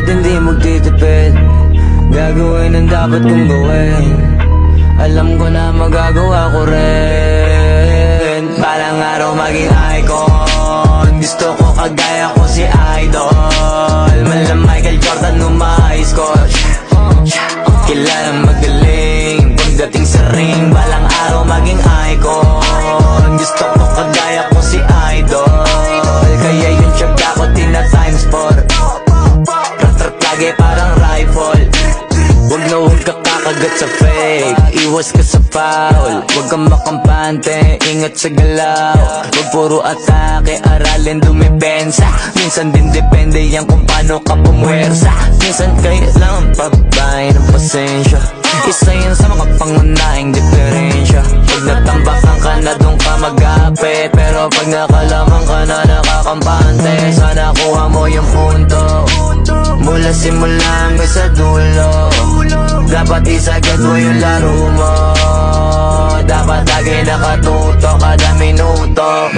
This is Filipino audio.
hindi magtitipid? Gagawin ang dapat kong gawin. Alam ko na magagawa ko rin. Balang araw maging icon. Gusto ko kagaya ko si Idol. Mala Michael Jordan umahis ko. Kilala magaling pagdating sa ring. Balang araw maging icon. Gusto ko kagaya ko si Idol. Kaya yung tiyaga ko tina times 4. Rat-rat lagi parang rifle. Huwag na huwag ka kakagat sa fake. Iwas ka sa foul. Huwag kang makampante, ingat sa galaw. Huwag puro atake, aralin dumipensa. Minsan din depende yan kung paano ka pumwersa. Minsan kailangan pabay ng pasensya. Isa yan sa mga pangunahing diferensya. Pag natambakan ka na doon ka mag-apit, pero pag nakalaman ka na nakakampante, sana kuha mo yung punto. Mula simula hanggang sa dulo, dapat isagad mo yung laro mo. Dapat lagi nakatuto kada minuto.